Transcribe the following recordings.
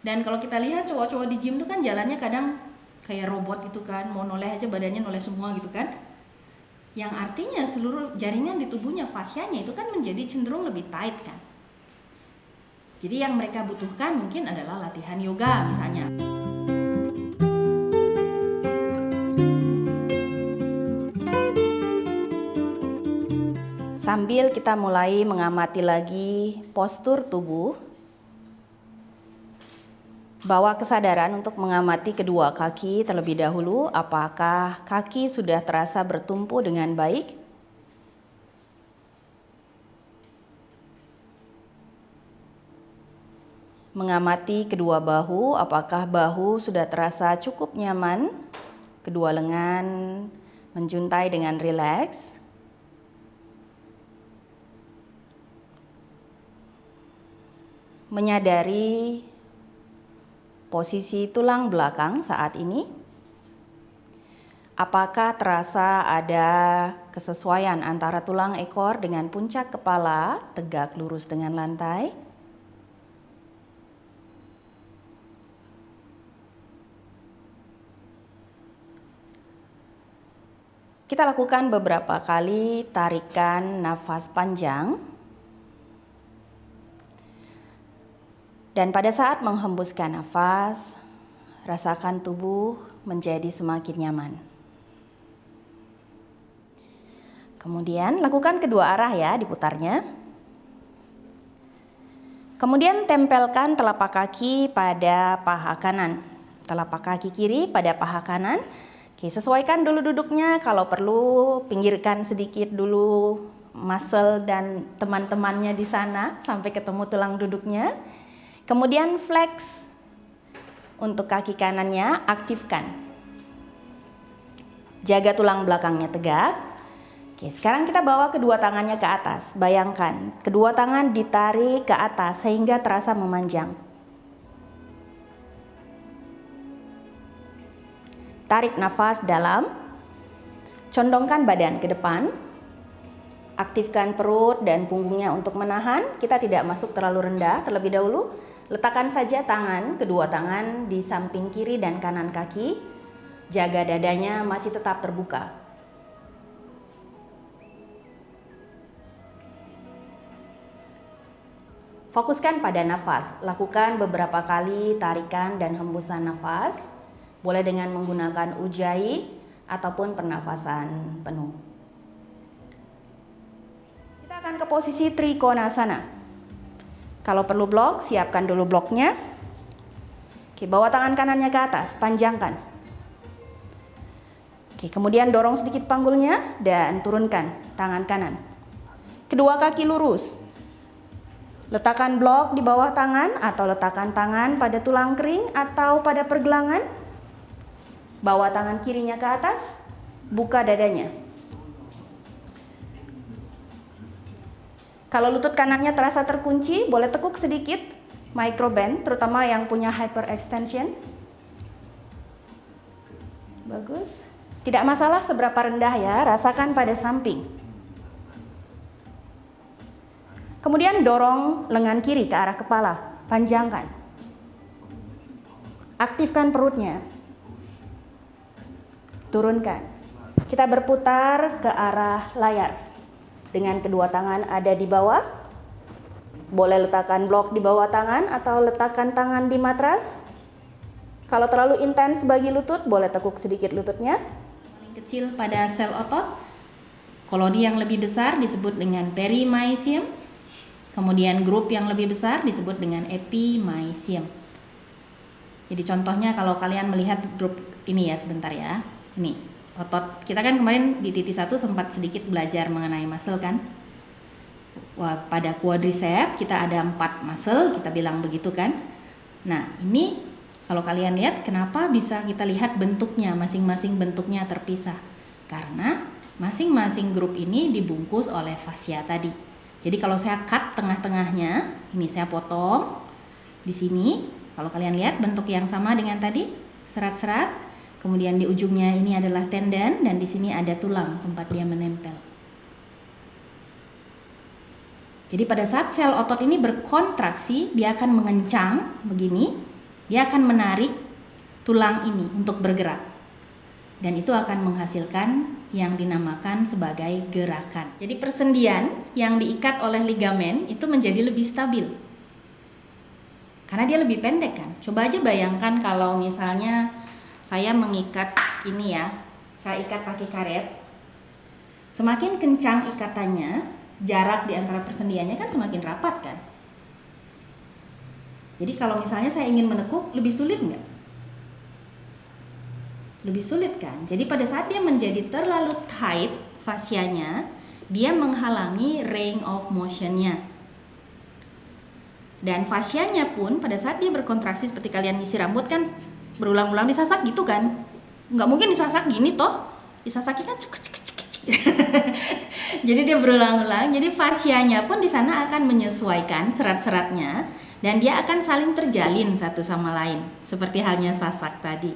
Dan kalau kita lihat cowok-cowok di gym tuh kan jalannya kadang kayak robot gitu kan, mau noleh aja badannya noleh semua gitu kan. Yang artinya seluruh jaringan di tubuhnya, fascianya itu kan menjadi cenderung lebih tight kan. Jadi yang mereka butuhkan mungkin adalah latihan yoga misalnya. Sambil kita mulai mengamati lagi postur tubuh, bawa kesadaran untuk mengamati kedua kaki terlebih dahulu. Apakah kaki sudah terasa bertumpu dengan baik? Mengamati kedua bahu, apakah bahu sudah terasa cukup nyaman? Kedua lengan menjuntai dengan rileks. Menyadari posisi tulang belakang saat ini. Apakah terasa ada kesesuaian antara tulang ekor dengan puncak kepala tegak lurus dengan lantai? Kita lakukan beberapa kali tarikan nafas panjang. Dan pada saat menghembuskan nafas, rasakan tubuh menjadi semakin nyaman. Kemudian lakukan kedua arah ya, diputarnya. Kemudian tempelkan telapak kaki pada paha kanan, telapak kaki kiri pada paha kanan. Oke, sesuaikan dulu duduknya, kalau perlu pinggirkan sedikit dulu muscle dan teman-temannya di sana sampai ketemu tulang duduknya. Kemudian flex untuk kaki kanannya, aktifkan. Jaga tulang belakangnya tegak. Oke, sekarang kita bawa kedua tangannya ke atas. Bayangkan, kedua tangan ditarik ke atas sehingga terasa memanjang. Tarik nafas dalam. Condongkan badan ke depan. Aktifkan perut dan punggungnya untuk menahan. Kita tidak masuk terlalu rendah terlebih dahulu. Letakkan saja tangan, kedua tangan di samping kiri dan kanan kaki. Jaga dadanya masih tetap terbuka. Fokuskan pada nafas. Lakukan beberapa kali tarikan dan hembusan nafas. Boleh dengan menggunakan ujjayi ataupun pernafasan penuh. Kita akan ke posisi Trikonasana. Kalau perlu blok, siapkan dulu bloknya. Oke, bawa tangan kanannya ke atas, panjangkan. Oke, kemudian dorong sedikit panggulnya dan turunkan tangan kanan. Kedua kaki lurus. Letakkan blok di bawah tangan atau letakkan tangan pada tulang kering atau pada pergelangan. Bawa tangan kirinya ke atas, buka dadanya. Kalau lutut kanannya terasa terkunci, boleh tekuk sedikit, micro bend, terutama yang punya hyperextension. Bagus. Tidak masalah seberapa rendah ya, rasakan pada samping. Kemudian dorong lengan kiri ke arah kepala, panjangkan. Aktifkan perutnya. Turunkan. Kita berputar ke arah layar. Dengan kedua tangan ada di bawah. Boleh letakkan blok di bawah tangan atau letakkan tangan di matras. Kalau terlalu intens bagi lutut, boleh tekuk sedikit lututnya. Paling kecil pada sel otot. Koloni yang lebih besar disebut dengan perimysium. Kemudian grup yang lebih besar disebut dengan epimysium. Jadi contohnya kalau kalian melihat grup ini ya, sebentar ya. Ini. Otot kita kan kemarin di TT1 sempat sedikit belajar mengenai muscle kan. Wah, pada quadricep kita ada 4 muscle, kita bilang begitu kan. Nah, ini kalau kalian lihat kenapa bisa kita lihat bentuknya, masing-masing bentuknya terpisah. Karena masing-masing grup ini dibungkus oleh fascia tadi. Jadi kalau saya cut tengah-tengahnya, ini saya potong di sini. Kalau kalian lihat bentuk yang sama dengan tadi, serat-serat. Kemudian di ujungnya ini adalah tendon dan di sini ada tulang tempat dia menempel. Jadi pada saat sel otot ini berkontraksi, dia akan mengencang begini. Dia akan menarik tulang ini untuk bergerak. Dan itu akan menghasilkan yang dinamakan sebagai gerakan. Jadi persendian yang diikat oleh ligamen itu menjadi lebih stabil. Karena dia lebih pendek kan. Coba aja bayangkan kalau misalnya saya mengikat ini ya, saya ikat pakai karet. Semakin kencang ikatannya, jarak di antara persendiannya kan semakin rapat kan. Jadi kalau misalnya saya ingin menekuk, lebih sulit nggak? Lebih sulit kan? Jadi pada saat dia menjadi terlalu tight fasianya, dia menghalangi range of motionnya. Dan fasianya pun pada saat dia berkontraksi seperti kalian nyisir rambut kan berulang-ulang disasak gitu kan? Nggak mungkin disasak gini toh, disasaknya kan jadi dia berulang-ulang. Jadi fasianya pun di sana akan menyesuaikan serat-seratnya dan dia akan saling terjalin satu sama lain seperti halnya sasak tadi.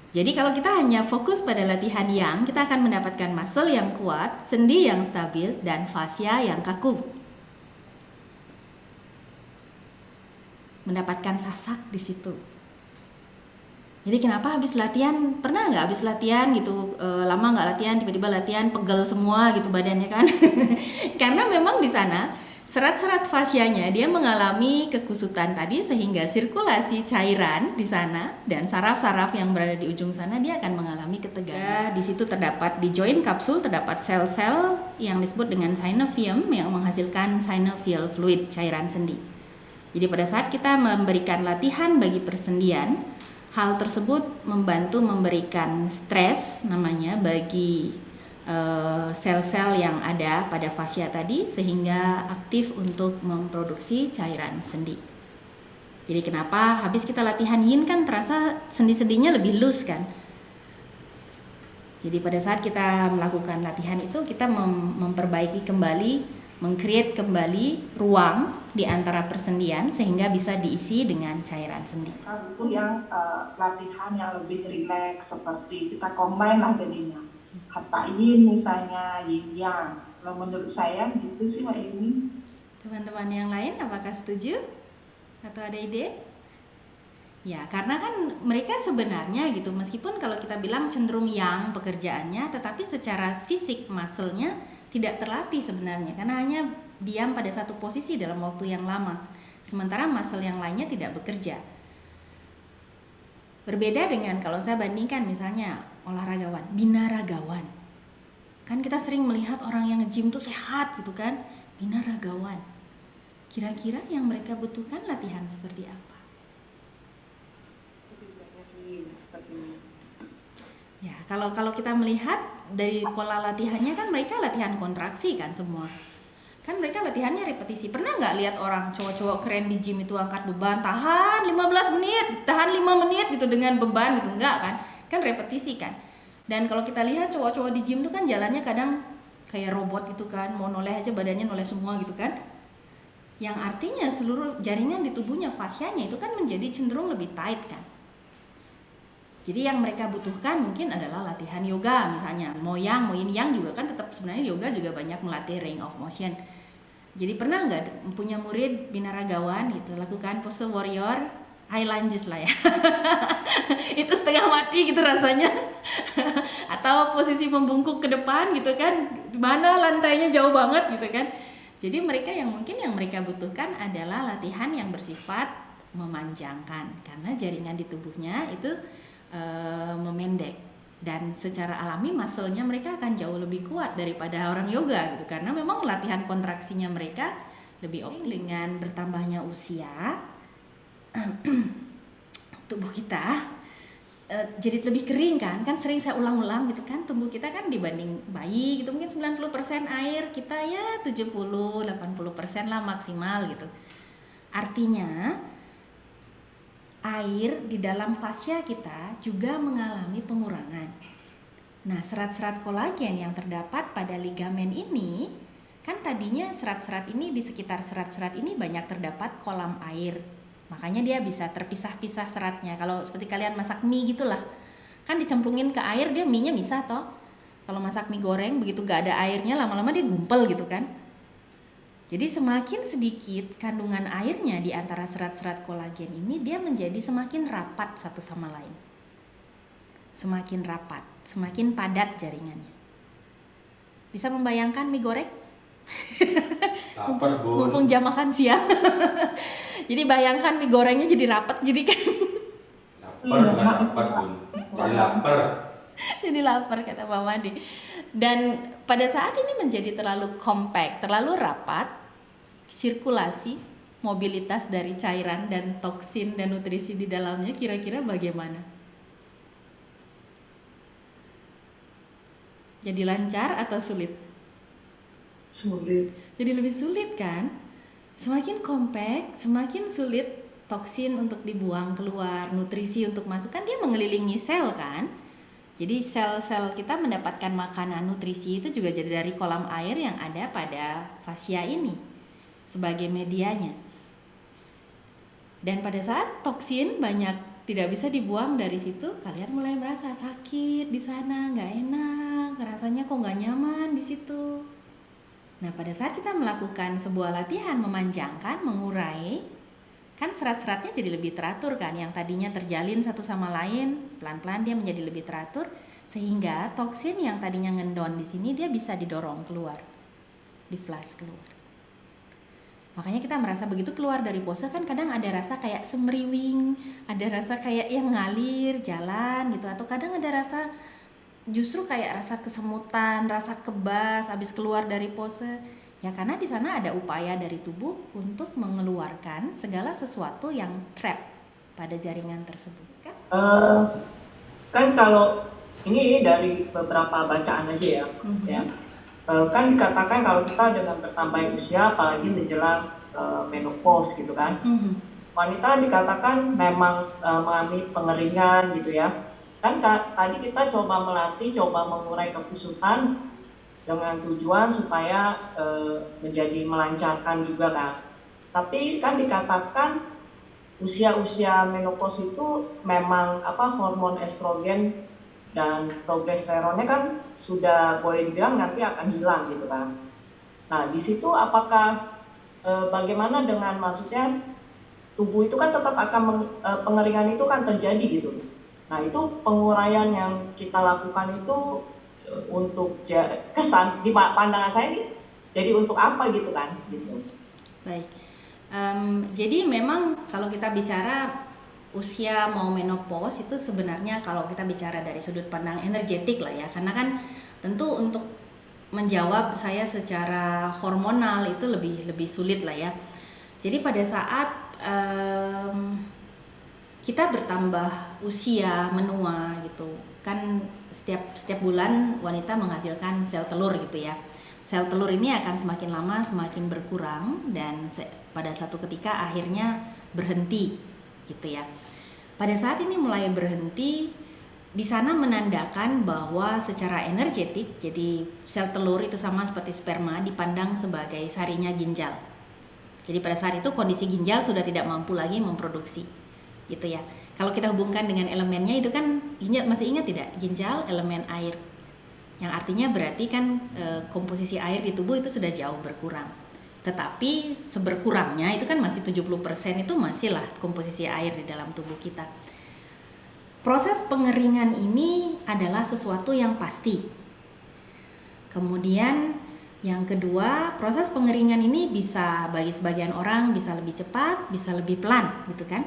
Jadi kalau kita hanya fokus pada latihan yang, kita akan mendapatkan muscle yang kuat, sendi yang stabil, dan fascia yang kaku. Mendapatkan sasak di situ. Jadi kenapa habis latihan, pernah nggak habis latihan gitu, lama nggak latihan, tiba-tiba latihan pegel semua gitu badannya kan? Karena memang di sana serat-serat fascianya dia mengalami kekusutan tadi sehingga sirkulasi cairan di sana dan saraf-saraf yang berada di ujung sana dia akan mengalami ketegangan. Di situ terdapat di joint kapsul terdapat sel-sel yang disebut dengan synovium yang menghasilkan synovial fluid, cairan sendi. Jadi pada saat kita memberikan latihan bagi persendian, hal tersebut membantu memberikan stres namanya bagi sel-sel yang ada pada fascia tadi sehingga aktif untuk memproduksi cairan sendi. Jadi kenapa habis kita latihan yin kan terasa sendi-sendinya lebih loose kan? Jadi pada saat kita melakukan latihan itu kita memperbaiki kembali, meng-create kembali ruang di antara persendian sehingga bisa diisi dengan cairan sendi. Butuh yang latihan yang lebih rileks seperti kita combine lah jadinya. Hatha yin misalnya, yin yang. Kalau menurut saya gitu sih Mbak Yuni. Teman-teman yang lain apakah setuju? Atau ada ide? Ya, karena kan mereka sebenarnya gitu, meskipun kalau kita bilang cenderung yang pekerjaannya, tetapi secara fisik muscle-nya tidak terlatih sebenarnya, karena hanya diam pada satu posisi dalam waktu yang lama. Sementara muscle yang lainnya tidak bekerja. Berbeda dengan kalau saya bandingkan misalnya olahragawan, binaragawan. Kan kita sering melihat orang yang nge-gym tuh sehat gitu kan, binaragawan. Kira-kira yang mereka butuhkan latihan seperti apa? Ya, kalau kita melihat dari pola latihannya kan mereka latihan kontraksi kan semua. Kan mereka latihannya repetisi. Pernah nggak lihat orang cowok-cowok keren di gym itu angkat beban, tahan 15 menit, tahan 5 menit gitu dengan beban gitu, enggak kan? Kan repetisi kan. Dan kalau kita lihat cowok-cowok di gym itu kan jalannya kadang kayak robot gitu kan, mau noleh aja badannya noleh semua gitu kan. Yang artinya seluruh jaringan di tubuhnya, fascianya itu kan menjadi cenderung lebih tight kan. Jadi yang mereka butuhkan mungkin adalah latihan yoga misalnya. Mau yang, mau yin yang juga kan tetap sebenarnya yoga juga banyak melatih range of motion. Jadi pernah nggak punya murid binaragawan gitu lakukan pose warrior, high lunges lah ya. Itu setengah mati gitu rasanya. Atau posisi membungkuk ke depan gitu kan, mana lantainya jauh banget gitu kan. Jadi mereka yang mungkin yang mereka butuhkan adalah latihan yang bersifat memanjangkan karena jaringan di tubuhnya itu memendek dan secara alami muscle-nya mereka akan jauh lebih kuat daripada orang yoga gitu karena memang latihan kontraksinya mereka lebih dengan bertambahnya usia tubuh kita jadi lebih kering kan sering saya ulang-ulang gitu kan tubuh kita kan dibanding bayi gitu mungkin 90% air kita ya 70-80% lah maksimal gitu artinya air di dalam fascia kita juga mengalami pengurangan. Nah, serat-serat kolagen yang terdapat pada ligamen ini, kan tadinya serat-serat ini di sekitar serat-serat ini banyak terdapat kolam air. Makanya dia bisa terpisah-pisah seratnya. Kalau seperti kalian masak mie gitulah. Kan dicemplungin ke air dia mie-nya bisa toh. Kalau masak mie goreng begitu gak ada airnya lama-lama dia gumpel gitu kan. Jadi semakin sedikit kandungan airnya di antara serat-serat kolagen ini, dia menjadi semakin rapat satu sama lain. Semakin rapat, semakin padat jaringannya. Bisa membayangkan mie goreng? Lapar, Bun. Mumpung jam makan siang. Jadi bayangkan mie gorengnya jadi rapat, jadi kan Lapar, nggak lapar, Bun. Jadi lapar. jadi lapar kata Pak Madi. Dan pada saat ini menjadi terlalu compact, terlalu rapat, sirkulasi, mobilitas dari cairan dan toksin dan nutrisi di dalamnya kira-kira bagaimana? Jadi lancar atau sulit? Sulit. Jadi lebih sulit kan? Semakin compact, semakin sulit toksin untuk dibuang keluar, nutrisi untuk masuk, kan dia mengelilingi sel kan? Jadi sel-sel kita mendapatkan makanan nutrisi itu juga jadi dari kolam air yang ada pada fascia ini sebagai medianya. Dan pada saat toksin banyak tidak bisa dibuang dari situ, kalian mulai merasa sakit di sana, nggak enak, rasanya kok nggak nyaman di situ. Nah, pada saat kita melakukan sebuah latihan memanjangkan, mengurai, kan serat-seratnya jadi lebih teratur kan, yang tadinya terjalin satu sama lain, pelan-pelan dia menjadi lebih teratur, sehingga toksin yang tadinya ngendon di sini dia bisa didorong keluar, di flush keluar. Makanya kita merasa begitu keluar dari pose kan kadang ada rasa kayak semriwing, ada rasa kayak yang ngalir jalan gitu, atau kadang ada rasa justru kayak rasa kesemutan, rasa kebas habis keluar dari pose. Ya karena di sana ada upaya dari tubuh untuk mengeluarkan segala sesuatu yang trap pada jaringan tersebut. Kan kalau ini dari beberapa bacaan aja ya maksudnya. Kan dikatakan kalau kita dengan bertambahnya usia, apalagi menjelang menopause gitu kan, wanita dikatakan memang mengalami pengeringan gitu ya. Kan tadi kita coba melatih, coba mengurai kekusutan dengan tujuan supaya menjadi melancarkan juga kan. Tapi kan dikatakan usia-usia menopause itu memang hormon estrogen dan progesteronnya kan sudah boleh dibilang nanti akan hilang gitu kan. Nah di situ apakah bagaimana dengan maksudnya tubuh itu kan tetap akan pengeringan itu kan terjadi gitu. Nah itu penguraian yang kita lakukan itu untuk kesan di pandangan saya ini jadi untuk apa gitu kan gitu. Baik. Jadi memang kalau kita bicara usia mau menopause itu sebenarnya kalau kita bicara dari sudut pandang energetik lah ya, karena kan tentu untuk menjawab saya secara hormonal itu lebih sulit lah ya. Jadi pada saat kita bertambah usia, menua gitu kan, setiap bulan wanita menghasilkan sel telur gitu ya. Sel telur ini akan semakin lama semakin berkurang dan pada satu ketika akhirnya berhenti gitu ya. Pada saat ini mulai berhenti, di sana menandakan bahwa secara energetik, jadi sel telur itu sama seperti sperma dipandang sebagai sarinya ginjal. Jadi pada saat itu kondisi ginjal sudah tidak mampu lagi memproduksi, gitu ya. Kalau kita hubungkan dengan elemennya itu kan ginjal, masih ingat tidak? Ginjal elemen air, yang artinya berarti kan komposisi air di tubuh itu sudah jauh berkurang. Tetapi seberkurangnya itu kan masih 70% itu masih lah komposisi air di dalam tubuh kita. Proses pengeringan ini adalah sesuatu yang pasti. Kemudian yang kedua, proses pengeringan ini bisa bagi sebagian orang bisa lebih cepat, bisa lebih pelan gitu kan.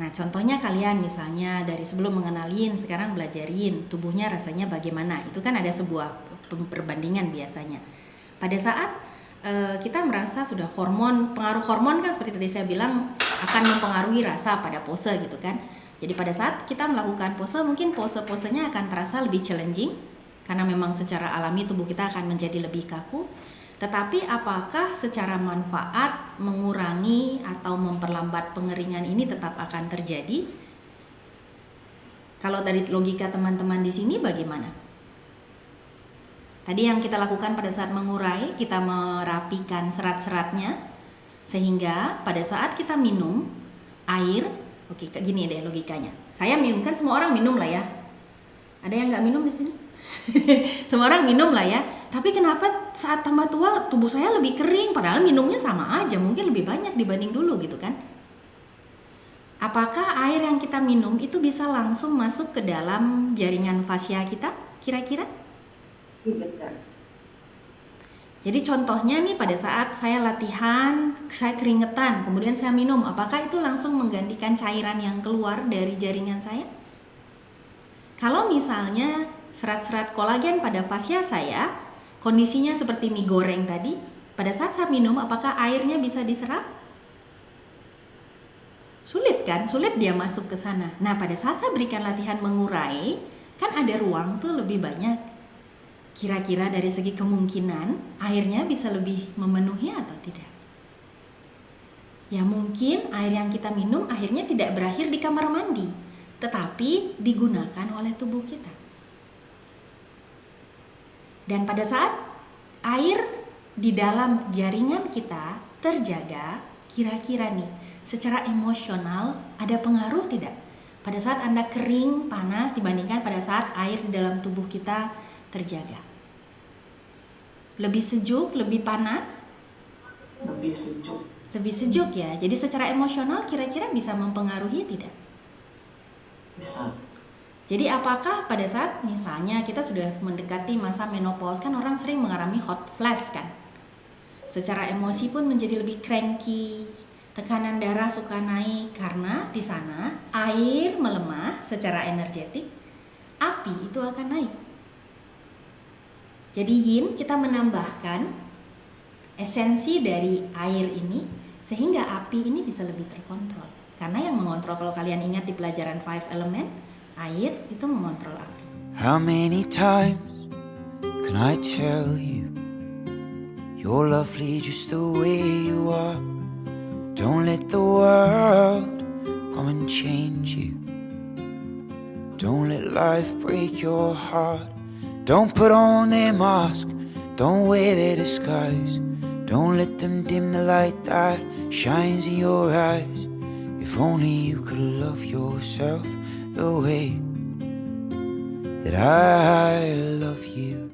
Nah contohnya kalian misalnya dari sebelum mengenalin sekarang belajarin tubuhnya rasanya bagaimana, itu kan ada sebuah perbandingan biasanya. Pada saat kita merasa sudah pengaruh hormon kan seperti tadi saya bilang akan mempengaruhi rasa pada pose gitu kan. Jadi pada saat kita melakukan pose, mungkin pose-posenya akan terasa lebih challenging karena memang secara alami tubuh kita akan menjadi lebih kaku. Tetapi apakah secara manfaat mengurangi atau memperlambat pengeringan ini tetap akan terjadi? Kalau dari logika teman-teman di sini bagaimana? Tadi yang kita lakukan pada saat mengurai, kita merapikan serat-seratnya sehingga pada saat kita minum air, oke gini deh logikanya. Saya minum, kan semua orang minum lah ya. Ada yang nggak minum di sini? Semua orang minum lah ya. Tapi kenapa saat tambah tua tubuh saya lebih kering padahal minumnya sama aja, mungkin lebih banyak dibanding dulu gitu kan? Apakah air yang kita minum itu bisa langsung masuk ke dalam jaringan fascia kita kira-kira? Tidak. Jadi contohnya nih pada saat saya latihan, saya keringetan, kemudian saya minum, apakah itu langsung menggantikan cairan yang keluar dari jaringan saya? Kalau misalnya serat-serat kolagen pada fascia saya, kondisinya seperti mie goreng tadi, pada saat saya minum apakah airnya bisa diserap? Sulit kan? Sulit dia masuk ke sana. Nah pada saat saya berikan latihan mengurai, kan ada ruang tuh lebih banyak. Kira-kira dari segi kemungkinan airnya bisa lebih memenuhi atau tidak? Ya mungkin air yang kita minum akhirnya tidak berakhir di kamar mandi, tetapi digunakan oleh tubuh kita. Dan pada saat air di dalam jaringan kita terjaga, kira-kira nih secara emosional ada pengaruh tidak? Pada saat Anda kering, panas dibandingkan pada saat air di dalam tubuh kita terjaga. Lebih sejuk, lebih panas? Lebih sejuk. Lebih sejuk ya. Jadi secara emosional kira-kira bisa mempengaruhi tidak? Bisa. Jadi apakah pada saat misalnya kita sudah mendekati masa menopause, kan orang sering mengalami hot flash kan? Secara emosi pun menjadi lebih cranky, tekanan darah suka naik karena di sana air melemah secara energetik, api itu akan naik. Jadi yin kita menambahkan esensi dari air ini sehingga api ini bisa lebih terkontrol. Karena yang mengontrol, kalau kalian ingat di pelajaran 5 element, air itu mengontrol api. How many times can I tell you you're lovely just the way you are? Don't let the world come and change you. Don't let life break your heart. Don't put on their mask, don't wear their disguise. Don't let them dim the light that shines in your eyes. If only you could love yourself the way that I love you.